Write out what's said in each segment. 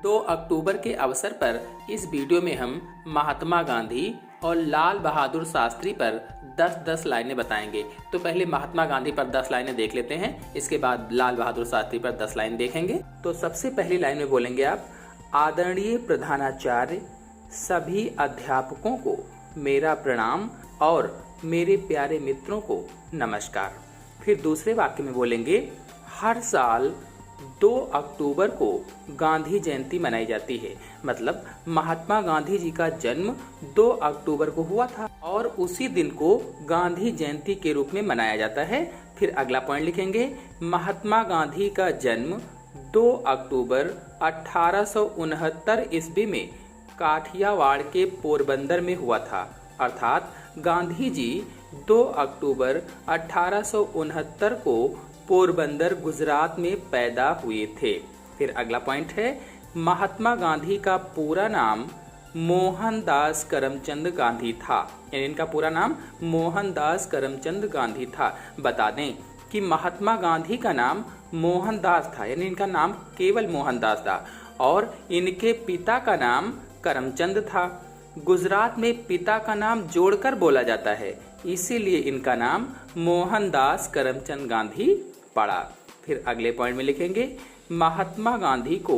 2 अक्टूबर के अवसर पर इस वीडियो में हम महात्मा गांधी और लाल बहादुर शास्त्री पर 10-10 लाइनें बताएंगे। तो पहले महात्मा गांधी पर 10 लाइनें देख लेते हैं, इसके बाद लाल बहादुर शास्त्री पर 10 लाइन देखेंगे। तो सबसे पहली लाइन में बोलेंगे आप, आदरणीय प्रधानाचार्य, सभी अध्यापकों को मेरा प्रणाम और मेरे प्यारे मित्रों को नमस्कार। फिर दूसरे वाक्य में बोलेंगे, हर साल 2 अक्टूबर को गांधी जयंती मनाई जाती है। मतलब महात्मा गांधी जी का जन्म 2 अक्टूबर को हुआ था और उसी दिन को गांधी जयंती के रूप में मनाया जाता है। फिर अगला पॉइंट लिखेंगे, महात्मा गांधी का जन्म 2 अक्टूबर 1869 ईस्वी में काठियावाड़ के पोरबंदर में हुआ था। अर्थात गांधी जी 2 अक्टूबर 1869 को पोरबंदर गुजरात में पैदा हुए थे। फिर अगला पॉइंट है, महात्मा गांधी का पूरा नाम मोहनदास करमचंद गांधी था। यानी इनका पूरा नाम मोहनदास करमचंद गांधी था। बता दें कि महात्मा गांधी का नाम मोहनदास था, यानी इनका नाम केवल मोहनदास था और इनके पिता का नाम करमचंद था। गुजरात में पिता का नाम जोड़कर बोला जाता है, इसीलिए इनका नाम मोहनदास करमचंद गांधी पड़ा। फिर अगले पॉइंट में लिखेंगे, महात्मा गांधी को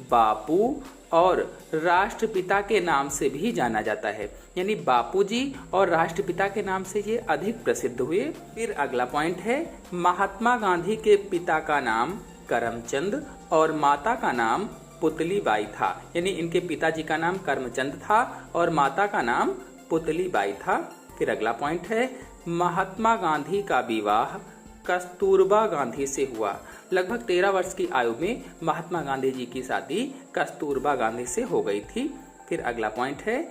बापू और राष्ट्रपिता के नाम से भी जाना जाता है। यानी बापूजी और राष्ट्रपिता के नाम से ये अधिक प्रसिद्ध हुए। फिर अगला पॉइंट है, महात्मा गांधी के पिता का नाम करमचंद और माता का नाम पुतली बाई था। यानी इनके पिताजी का नाम करमचंद था और माता का नाम पुतली बाई था। फिर अगला पॉइंट है, महात्मा गांधी का विवाह कस्तूरबा गांधी से हुआ। लगभग 13 वर्ष की आयु में महात्मा गांधी जी की शादी कस्तूरबा गांधी से हो गई थी। फिर अगला पॉइंट है,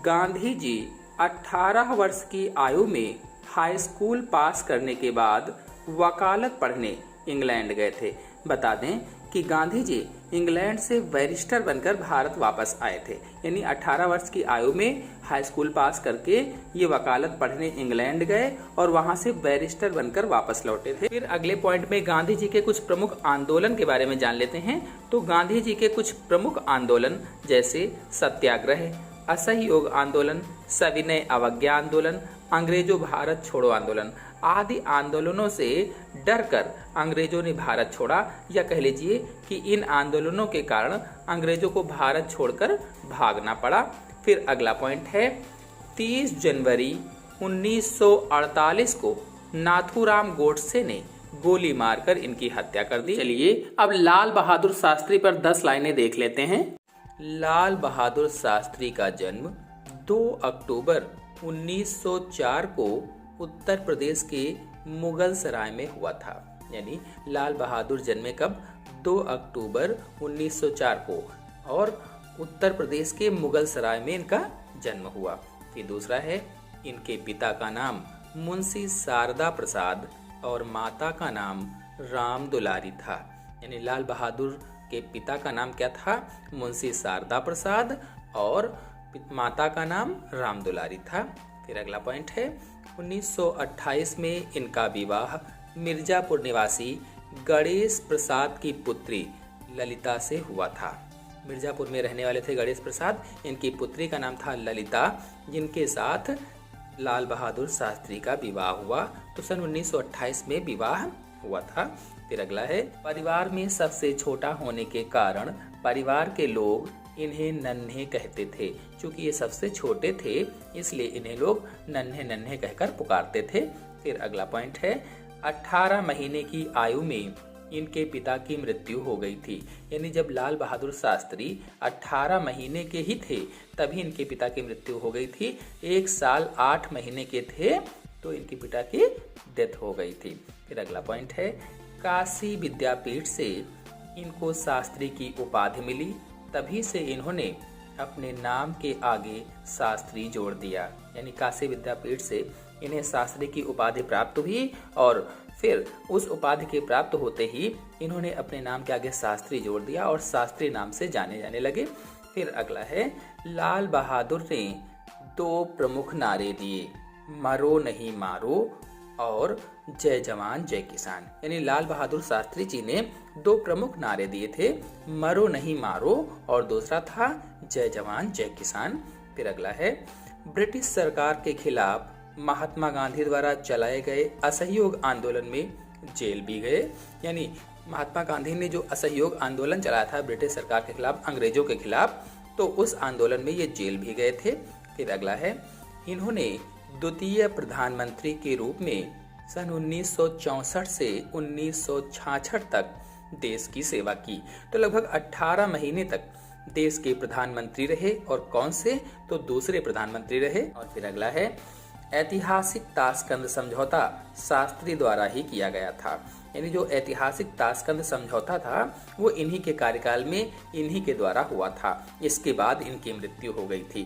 गांधी जी 18 वर्ष की आयु में हाई स्कूल पास करने के बाद वकालत पढ़ने इंग्लैंड गए थे। बता दें कि गांधी जी इंग्लैंड से बैरिस्टर बनकर भारत वापस आए थे। यानी 18 वर्ष की आयु में हाई स्कूल पास करके ये वकालत पढ़ने इंग्लैंड गए और वहां से बैरिस्टर बनकर वापस लौटे थे। फिर अगले पॉइंट में गांधी जी के कुछ प्रमुख आंदोलन के बारे में जान लेते हैं। तो गांधी जी के कुछ प्रमुख आंदोलन जैसे सत्याग्रह, असहयोग आंदोलन, सविनय अवज्ञा आंदोलन, अंग्रेजों भारत छोड़ो आंदोलन आदि आंदोलनों से डरकर अंग्रेजों ने भारत छोड़ा, या कह लीजिए कि इन आंदोलनों के कारण अंग्रेजों को भारत छोड़कर भागना पड़ा। फिर अगला पॉइंट है, 30 जनवरी 1948 को नाथूराम गोडसे ने गोली मारकर इनकी हत्या कर दी। चलिए अब लाल बहादुर शास्त्री पर 10 लाइनें देख लेते हैं। लाल बहादुर शास्त्री का जन्म 2 अक्टूबर 1904 को उत्तर प्रदेश के मुगल सराय में हुआ था। यानी लाल बहादुर जन्मे कब? 2 अक्टूबर 1904 को और उत्तर प्रदेश के मुगल सराय में इनका जन्म हुआ। फिर दूसरा है, इनके पिता का नाम मुंशी शारदा प्रसाद और माता का नाम राम दुलारी था। यानी लाल बहादुर के पिता का नाम क्या था? मुंशी शारदा प्रसाद और माता का नाम राम दुलारी था। फिर अगला पॉइंट है, 1928 में इनका विवाह मिर्जापुर निवासी गणेश प्रसाद की पुत्री ललिता से हुआ था। मिर्जापुर में रहने वाले थे गणेश प्रसाद, इनकी पुत्री का नाम था ललिता, जिनके साथ लाल बहादुर शास्त्री का विवाह हुआ। तो सन 1928 में विवाह हुआ था। फिर अगला है, परिवार में सबसे छोटा होने के कारण परिवार के लोग इन्हें नन्हे कहते थे। चूंकि ये सबसे छोटे थे इसलिए इन्हें लोग नन्हे नन्हे कहकर पुकारते थे। फिर अगला पॉइंट है, 18 महीने की आयु में इनके पिता की मृत्यु हो गई थी। यानी जब लाल बहादुर शास्त्री 18 महीने के ही थे तभी इनके पिता की मृत्यु हो गई थी। 1 साल 8 महीने के थे तो इनके पिता की डेथ हो गई थी। फिर अगला पॉइंट है, काशी विद्यापीठ से इनको शास्त्री की उपाधि मिली, तभी से इन्होंने अपने नाम के आगे शास्त्री जोड़ दिया। यानी काशी विद्यापीठ से इन्हें शास्त्री की उपाधि प्राप्त हुई और फिर उस उपाधि के प्राप्त होते ही इन्होंने अपने नाम के आगे शास्त्री जोड़ दिया और शास्त्री नाम से जाने जाने लगे। फिर अगला है, लाल बहादुर ने 2 प्रमुख नारे दिए, मरो नहीं मारो और जय जवान जय किसान। यानी लाल बहादुर शास्त्री जी ने दो प्रमुख नारे दिए थे, मरो नहीं मारो, और दूसरा था जय जवान जय किसान। फिर अगला है, ब्रिटिश सरकार के खिलाफ महात्मा गांधी द्वारा चलाए गए असहयोग आंदोलन में जेल भी गए। यानी महात्मा गांधी ने जो असहयोग आंदोलन चलाया था ब्रिटिश सरकार के खिलाफ, अंग्रेजों के खिलाफ, तो उस आंदोलन में ये जेल भी गए थे। फिर अगला है, इन्होंने द्वितीय प्रधानमंत्री के रूप में सन 1964 से 1966 तक देश की सेवा की। तो लगभग 18 महीने तक देश के प्रधानमंत्री रहे, और कौन से, तो दूसरे प्रधानमंत्री रहे। और फिर अगला है, ऐतिहासिक ताशकंद समझौता शास्त्री द्वारा ही किया गया था। यानी जो ऐतिहासिक ताशकंद समझौता था वो इन्हीं के कार्यकाल में इन्हीं के द्वारा हुआ था। इसके बाद इनकी मृत्यु हो गई थी।